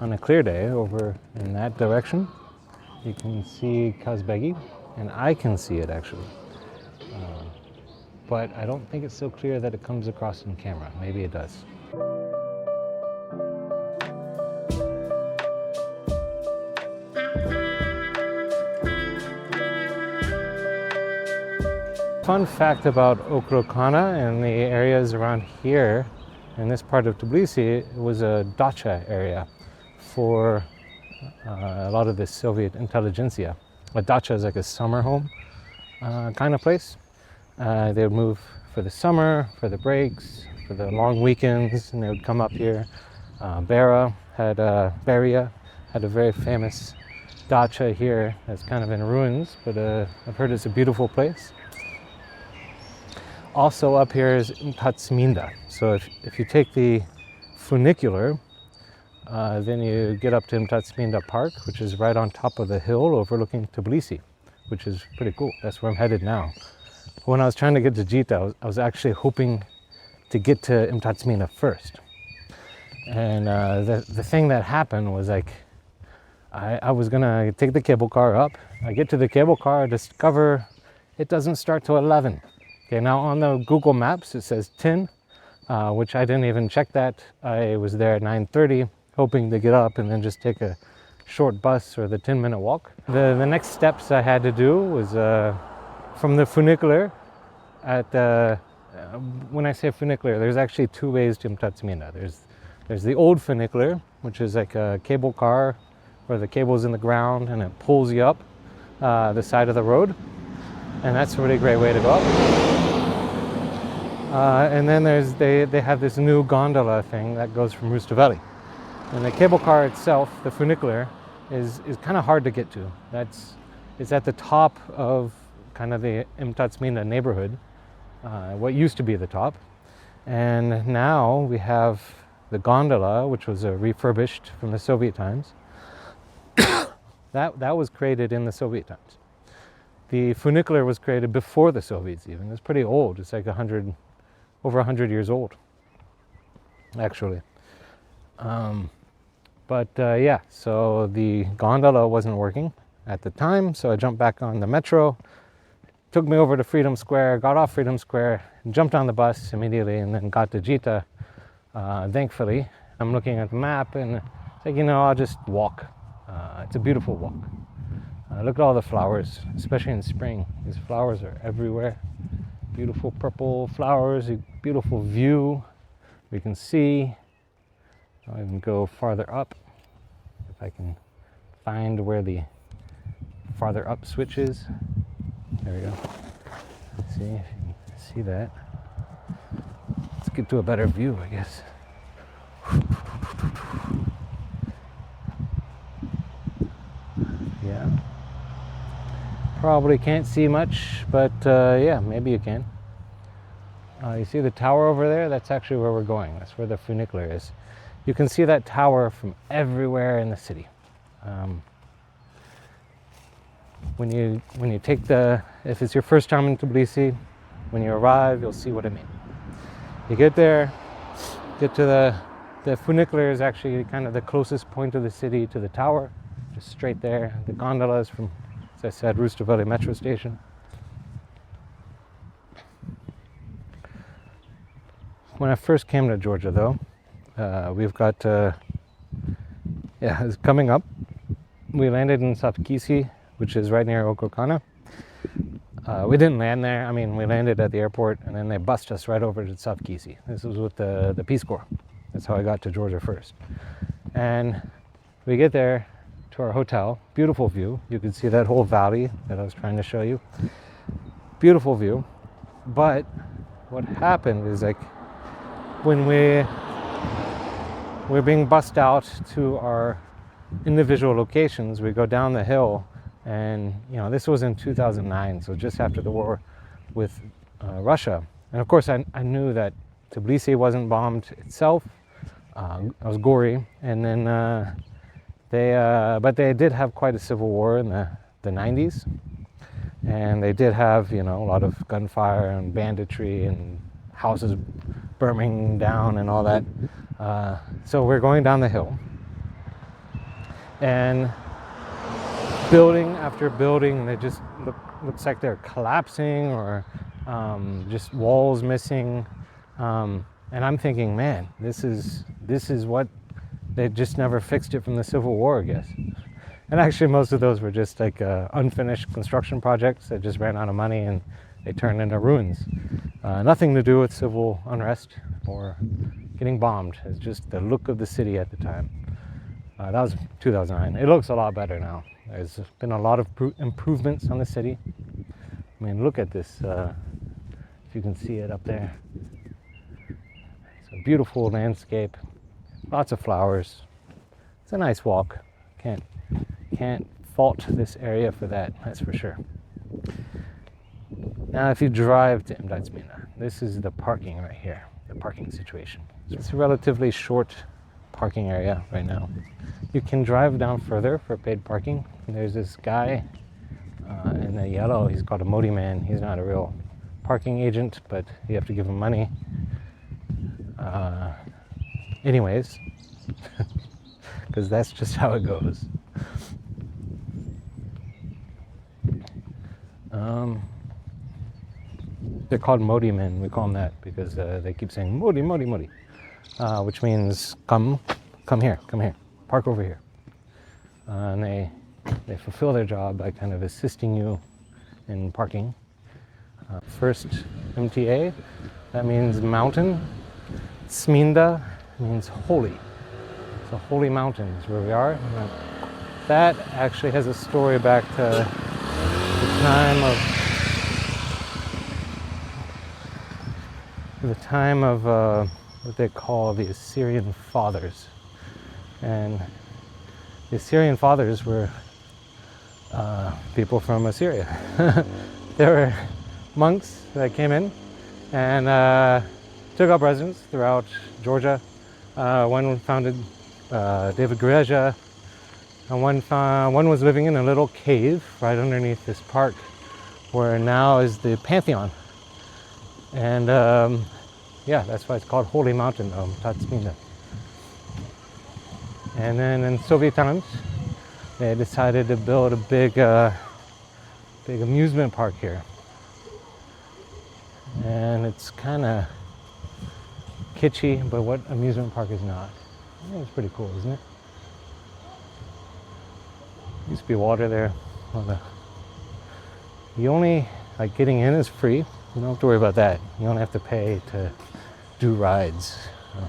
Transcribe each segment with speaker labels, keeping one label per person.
Speaker 1: on a clear day over in that direction, you can see Kazbegi, and I can see it actually. But I don't think it's so clear that it comes across in camera. Maybe it does. Fun fact about Okrokana and the areas around here, in this part of Tbilisi, it was a dacha area for a lot of the Soviet intelligentsia. A dacha is like a summer home kind of place. They would move for the summer, for the breaks, for the long weekends, and they would come up here. Beria had a very famous dacha here that's kind of in ruins, but I've heard it's a beautiful place. Also up here is Mtatsminda. So if you take the funicular, then you get up to Mtatsminda Park, which is right on top of the hill overlooking Tbilisi, which is pretty cool. That's where I'm headed now. When I was trying to get to Jita, I was actually hoping to get to Mtatsminda first. And the thing that happened was like, I was gonna take the cable car up. I get to the cable car, I discover it doesn't start till 11. Okay, now on the Google Maps it says 10, which I didn't even check that. I was there at 9:30, hoping to get up and then just take a short bus or the 10-minute walk. The next steps I had to do was from the funicular when I say funicular, there's actually two ways to Mtatsminda. There's the old funicular, which is like a cable car where the cable's in the ground and it pulls you up the side of the road. And that's a really great way to go up. And then they have this new gondola thing that goes from Rustaveli. And the cable car itself, the funicular, is kind of hard to get to. It's at the top of kind of the Mtatsminda neighborhood, what used to be the top. And now we have the gondola, which was refurbished from the Soviet times. That was created in the Soviet times. The funicular was created before the Soviets even. It's pretty old. It's like over 100 years old, actually. Yeah, so the gondola wasn't working at the time, so I jumped back on the metro. Took me over to Freedom Square, got off Freedom Square, jumped on the bus immediately, and then got to Jita, thankfully. I'm looking at the map and it's like, I'll just walk. It's a beautiful walk. Look at all the flowers, especially in spring. These flowers are everywhere. Beautiful purple flowers, a beautiful view. We can see. I'll even go farther up if I can find where the farther up switch is. There we go. Let's see if you can see that. Let's get to a better view, I guess. Yeah. Probably can't see much, but yeah, maybe you can. You see the tower over there? That's actually where we're going. That's where the funicular is. You can see that tower from everywhere in the city. When you take if it's your first time in Tbilisi, when you arrive, you'll see what I mean. You get there, get to the funicular is actually kind of the closest point of the city to the tower, just straight there. The gondola is from, as I said, Rustaveli metro station. When I first came to Georgia, though, we've got, it's coming up. We landed in Tbilisi, which is right near Okrokana. We didn't land there. I mean, we landed at the airport, and then they bussed us right over to Tbilisi. This was with the Peace Corps. That's how I got to Georgia first. And we get there to our hotel. Beautiful view. You can see that whole valley that I was trying to show you. Beautiful view. But what happened is, like, when we're being bussed out to our individual locations, we go down the hill, and this was in 2009, so just after the war with Russia. And of course I knew that Tbilisi wasn't bombed itself. I was gory, and then but they did have quite a civil war in the 90s, and they did have a lot of gunfire and banditry and houses burning down and all that. So we're going down the hill, and building after building, they just looks like they're collapsing, or just walls missing. And I'm thinking, man, this is what they just never fixed it from the Civil War, I guess. And actually, most of those were just like unfinished construction projects that just ran out of money and they turned into ruins. Nothing to do with civil unrest or getting bombed. It's just the look of the city at the time. That was 2009. It looks a lot better now. There's been a lot of improvements on the city. I mean, look at this, if you can see it up there. It's a beautiful landscape, lots of flowers. It's a nice walk. Can't fault this area for that, that's for sure. Now, if you drive to Mtatsminda, this is the parking right here, the parking situation. It's a relatively short parking area right now. You can drive down further for paid parking. There's this guy in the yellow, he's called a Modi man. He's not a real parking agent, but you have to give him money. Anyways, because that's just how it goes. They're called Modi men. We call them that because they keep saying Modi, Modi, Modi, which means come here, park over here. And they fulfill their job by kind of assisting you in parking. First, MTA, that means mountain. Tsminda means holy. So holy mountain is where we are. That actually has a story back to the time of what they call the Assyrian Fathers. And the Assyrian Fathers were people from Assyria. There were monks that came in and took up residence throughout Georgia. One founded David Gureja, and one was living in a little cave right underneath this park where now is the Pantheon. And yeah, that's why it's called Holy Mountain of Mtatsminda. And then in Soviet times, they decided to build a big amusement park here. And it's kind of kitschy, but what amusement park is not? I think it's pretty cool, isn't it? Used to be water there. You only, like, getting in is free. You don't have to worry about that. You don't have to pay to do rides.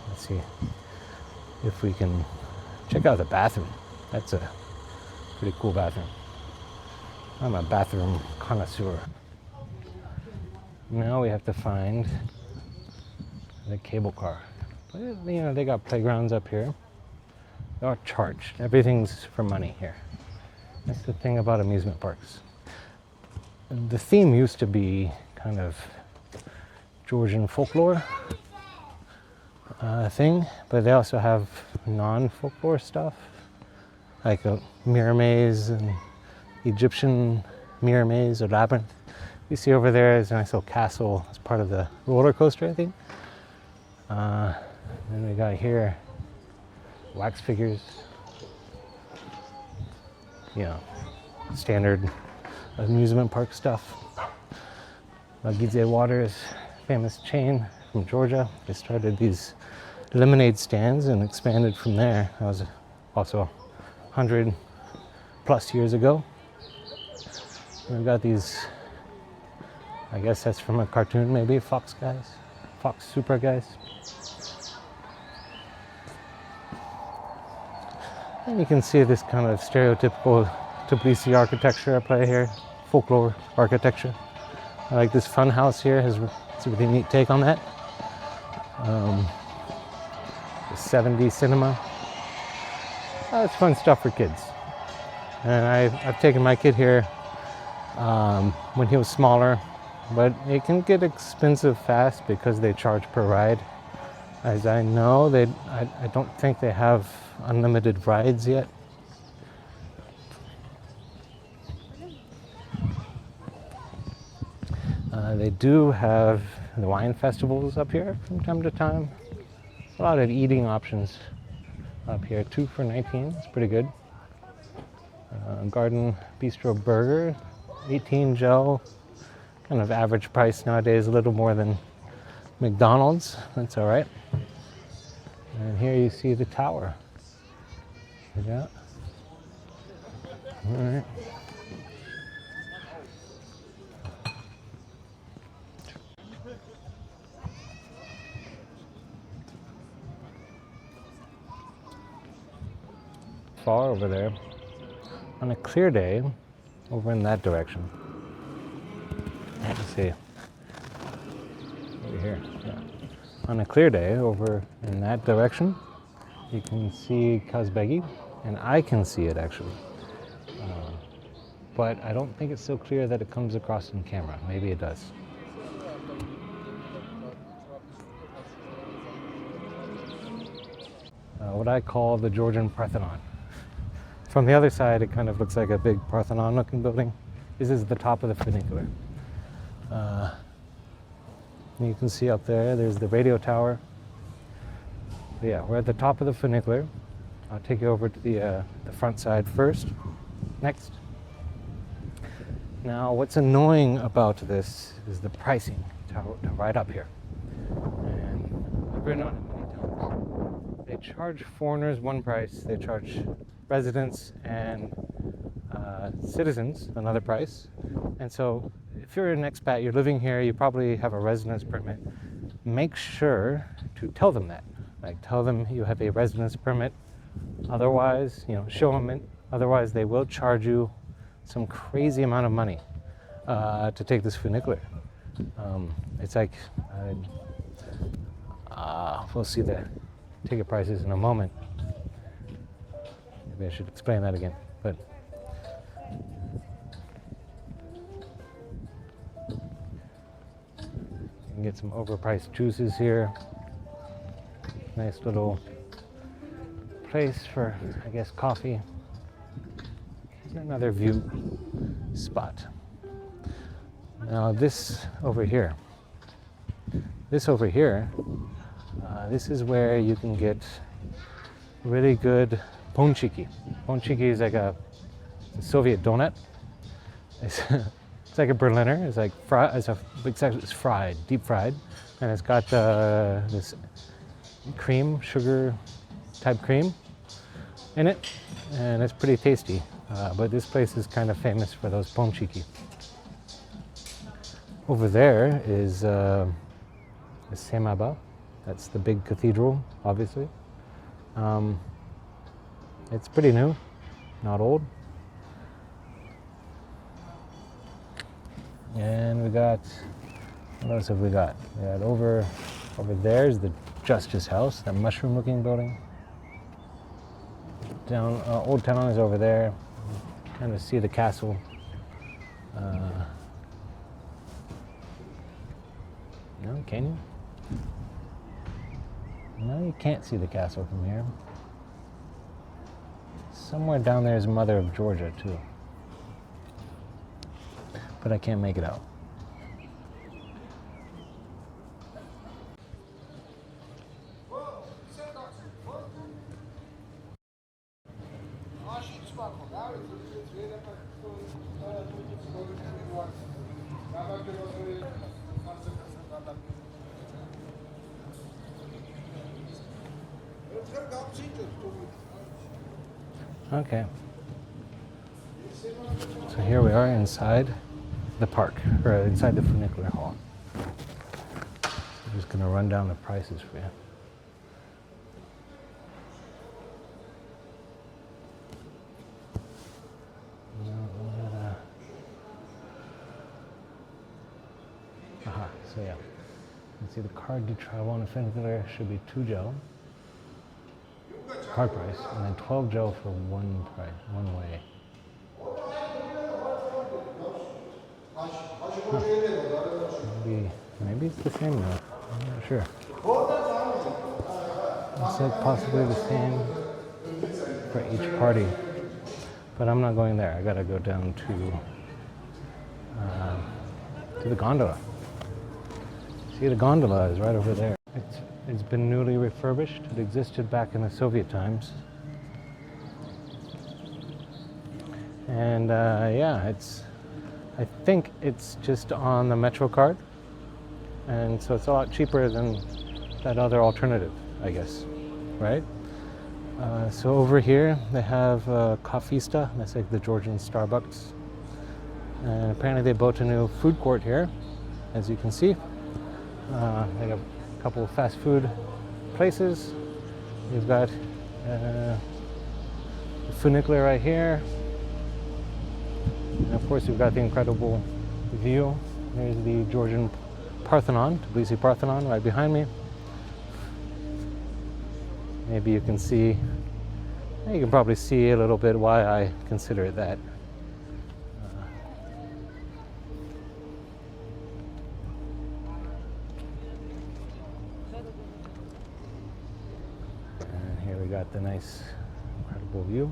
Speaker 1: Let's see if we can check out the bathroom. That's a pretty cool bathroom. I'm a bathroom connoisseur. Now we have to find the cable car. But, you know, they got playgrounds up here. They are charged. Everything's for money here. That's the thing about amusement parks. The theme used to be kind of Georgian folklore thing, but they also have non-folklore stuff, like a mirror maze and Egyptian mirror maze or labyrinth. You see over there is a nice little castle as part of the roller coaster, I think. Then we got here wax figures. Yeah, standard amusement park stuff. Gidze Waters, famous chain from Georgia. They started these lemonade stands and expanded from there. That was also 100 plus years ago. We've got these, I guess that's from a cartoon maybe, Fox Super guys. And you can see this kind of stereotypical Tbilisi architecture at play here, folklore architecture. I like this fun house here, it's a really neat take on that. The 70s cinema. It's fun stuff for kids. And I've taken my kid here when he was smaller, but it can get expensive fast because they charge per ride. As I know, I don't think they have unlimited rides yet. They do have the wine festivals up here from time to time. A lot of eating options up here. 2 for $19, it's pretty good. Garden Bistro Burger, 18 gel, kind of average price nowadays, a little more than McDonald's. That's all right. And here you see the tower. Yeah. All right. Far over there, on a clear day, over in that direction. Let's see. Over here. Yeah. On a clear day, over in that direction, you can see Kazbegi, and I can see it actually. But I don't think it's so clear that it comes across in camera. Maybe it does. What I call the Georgian Parthenon. From the other side, it kind of looks like a big Parthenon-looking building. This is the top of the funicular. You can see up there, there's the radio tower. But yeah, we're at the top of the funicular. I'll take you over to the front side first. Next. Now, what's annoying about this is the pricing to ride up here. And I've ridden on it many times. They charge foreigners one price. They charge residents and citizens another price. And so if you're an expat, you're living here, you probably have a residence permit, make sure to tell them that. Like, tell them you have a residence permit. Otherwise, show them it. Otherwise, they will charge you some crazy amount of money to take this funicular. It's like, we'll see the ticket prices in a moment. Maybe I should explain that again, but you can get some overpriced juices here. Nice little place for, I guess, coffee. Another view spot. Now this over here, this is where you can get really good Ponchiki. Ponchiki is like a Soviet donut. It's like a Berliner. It's like it's fried, deep fried, and it's got this cream, sugar type cream in it, and it's pretty tasty. But this place is kind of famous for those Ponchiki. Over there is Semaba. That's the big cathedral, obviously. It's pretty new, not old. And we got, what else have we got? We got over there is the Justice House, that mushroom-looking building. Down, Old Town is over there. Kind of see the castle. No, can you? No, you can't see the castle from here. Somewhere down there is Mother of Georgia, too. But I can't make it out. Okay. So here we are inside the park, or inside the funicular hall. I'm just going to run down the prices for you. So yeah, you can see the card to travel on a funicular should be 2 gel. Card price, and then 12 gel for one way. Huh. Maybe it's the same now. I'm not sure. It's like possibly the same for each party, but I'm not going there. I gotta go down to the gondola. See, the gondola is right over there. It's been newly refurbished. It existed back in the Soviet times. And yeah, I think it's just on the Metro card, and so it's a lot cheaper than that other alternative, I guess, right? So over here they have Coffeesta, that's like the Georgian Starbucks, and apparently they built a new food court here, as you can see. They got a couple of fast food places. You've got Funicular right here, and of course you've got the incredible view. There's the Georgian Parthenon, Tbilisi Parthenon, right behind me. Maybe you can see, you can probably see a little bit why I consider it that. And here we got the nice, incredible view.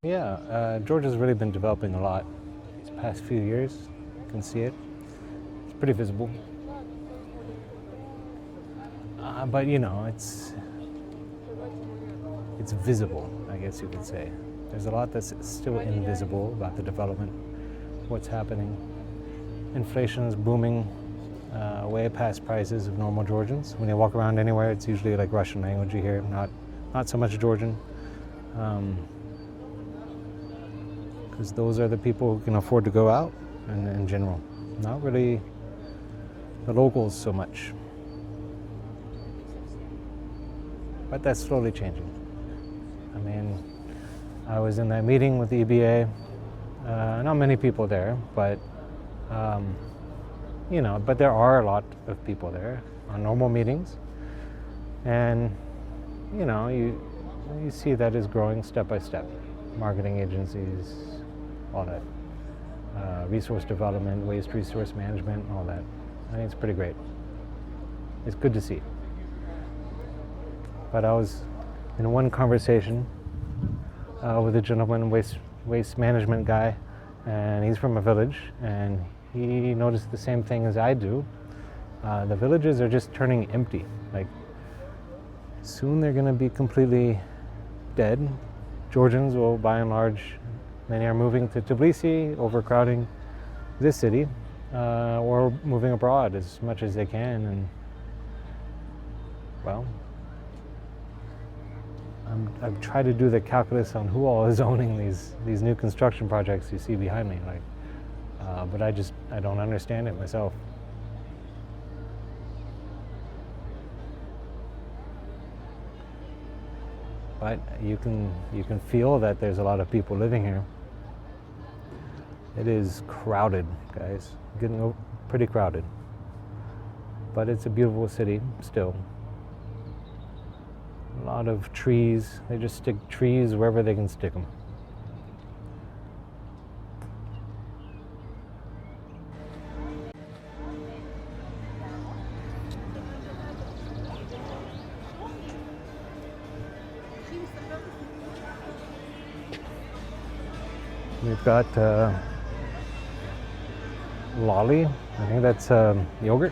Speaker 1: Yeah, Georgia's really been developing a lot these past few years. You can see it. It's pretty visible. But you know, it's visible, I guess you could say. There's a lot that's still invisible about the development, what's happening. Inflation is booming way past prices of normal Georgians. When you walk around anywhere, it's usually like Russian language you hear, not so much Georgian. Because those are the people who can afford to go out in general. Not really the locals so much. But that's slowly changing. I mean, I was in that meeting with the EBA. Not many people there, but you know, but there are a lot of people there on normal meetings. And you know, you see that is growing step by step. Marketing agencies, all that. Resource development, waste resource management, all that. I think it's pretty great. It's good to see. But I was in one conversation with a gentleman, waste management guy, and he's from a village, and he noticed the same thing as I do. The villages are just turning empty. Like, soon they're going to be completely dead. Georgians will, by and large, many are moving to Tbilisi, overcrowding this city, or moving abroad as much as they can. And well, I've tried to do the calculus on who all is owning these new construction projects you see behind me, like, but I don't understand it myself. But you can feel that there's a lot of people living here. It is crowded, guys. Getting pretty crowded. But it's a beautiful city still. A lot of trees. They just stick trees wherever they can stick them. We've got lolly. I think that's yogurt.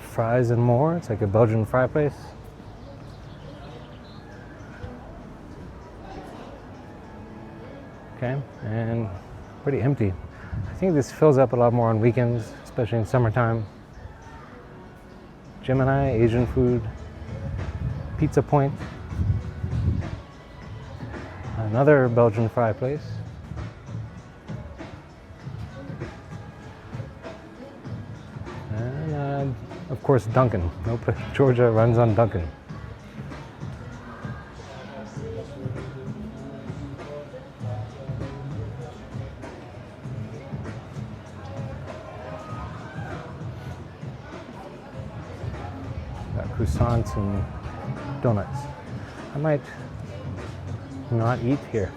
Speaker 1: Fries and more. It's like a Belgian fried place. Okay, and pretty empty. I think this fills up a lot more on weekends, especially in summertime. Gemini, Asian food, Pizza Point. Another Belgian fry place. And of course Dunkin'. Nope, Georgia runs on Dunkin'. Got croissants and donuts. I might not eat here.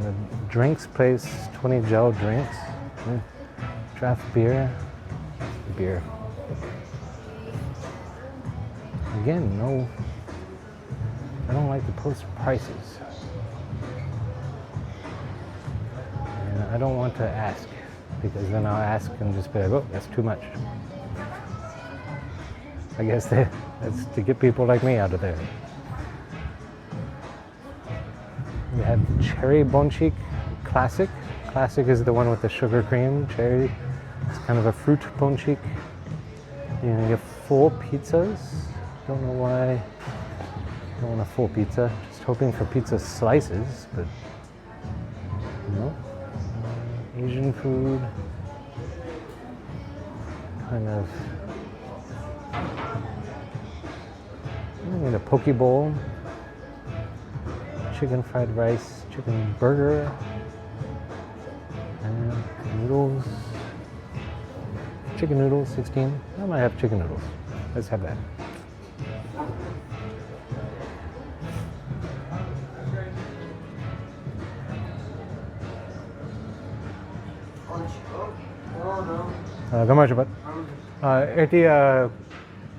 Speaker 1: The drinks place, 20 gel drinks, draft beer. Again, no, I don't like to post prices. And I don't want to ask, because then I'll ask and just be like, oh, that's too much. I guess that's to get people like me out of there. We have cherry Ponchiki classic. Classic is the one with the sugar cream. Cherry, it's kind of a fruit Ponchiki. You're gonna get 4 pizzas. Don't know why I don't want a full pizza. Just hoping for pizza slices, but no. Asian food. Kind of. I need a poke bowl. Chicken fried rice, chicken burger, and noodles. Chicken noodles, 16. I might have chicken noodles. Let's have that. Gamar cepat. Eti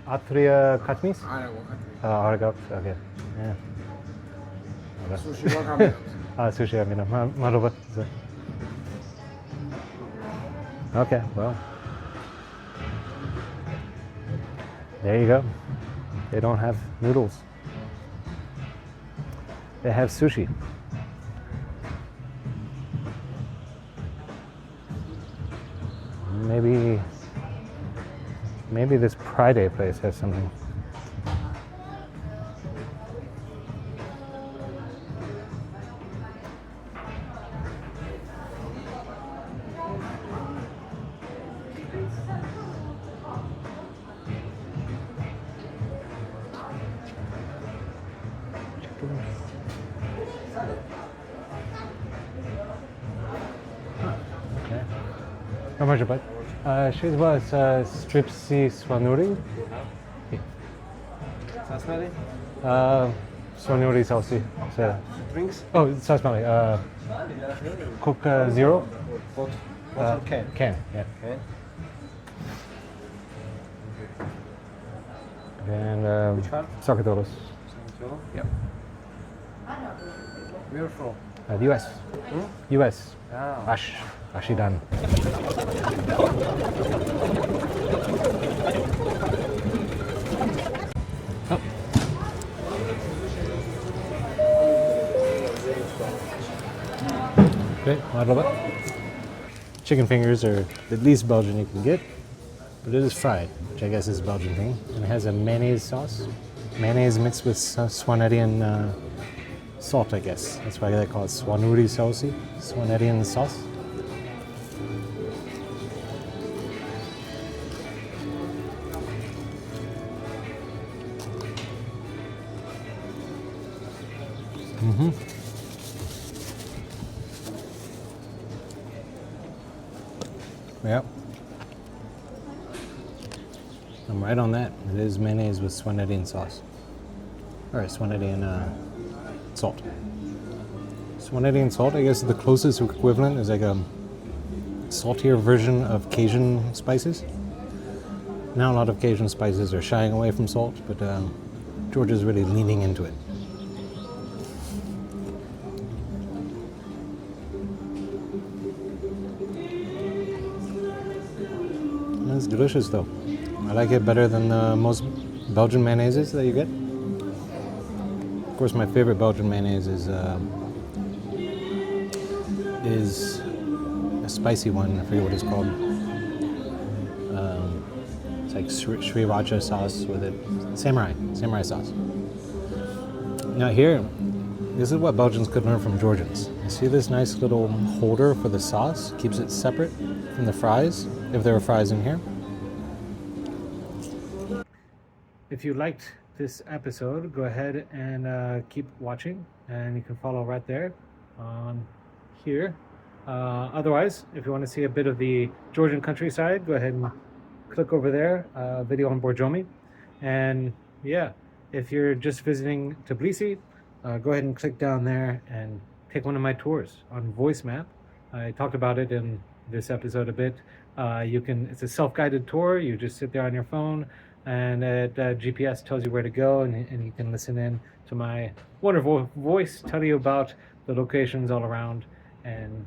Speaker 1: atria katmis? Harga. Okay. Yeah.
Speaker 2: Sushi wakame.
Speaker 1: Sushi amina. Marobat. Okay, well. There you go. They don't have noodles. They have sushi. Maybe this FryDay place has something. How much about? She's was stripsy swanuri.
Speaker 2: Sasmali?
Speaker 1: Swanuri saucy.
Speaker 2: Drinks?
Speaker 1: Oh, sasmali. Coke zero.
Speaker 2: Bottle can.
Speaker 1: Can, yeah.
Speaker 2: Okay.
Speaker 1: And
Speaker 2: Which one?
Speaker 1: Sakadoros. Yep.
Speaker 2: Where are you from?
Speaker 1: The US. US.
Speaker 2: Ah.
Speaker 1: Ashidan. Oh. Okay, marhaba. Chicken fingers are the least Belgian you can get, but it is fried, which I guess is a Belgian thing. And it has a mayonnaise sauce. Mayonnaise mixed with Swanetian salt, I guess. That's why they call it Swanuri saucy. Swanetian sauce. Yep. I'm right on that. It is mayonnaise with Swanetian sauce. Or Swanetian salt. Swanetian salt, I guess the closest equivalent is like a saltier version of Cajun spices. Now a lot of Cajun spices are shying away from salt, but Georgia's really leaning into it. It's delicious though. I like it better than most Belgian mayonnaises that you get. Of course, my favorite Belgian mayonnaise is a spicy one. I forget what it's called. It's like sriracha sauce with it. Samurai sauce. Now here, this is what Belgians could learn from Georgians. You see this nice little holder for the sauce? Keeps it separate from the fries, if there are fries in here. If you liked this episode, go ahead and keep watching, and you can follow right there on here. Otherwise, if you want to see a bit of the Georgian countryside, go ahead and click over there, video on Borjomi. And yeah, if you're just visiting Tbilisi, go ahead and click down there and take one of my tours on Voice Map. I talked about it in this episode a bit. It's a self-guided tour. You just sit there on your phone, and GPS tells you where to go, and you can listen in to my wonderful voice tell you about the locations all around, and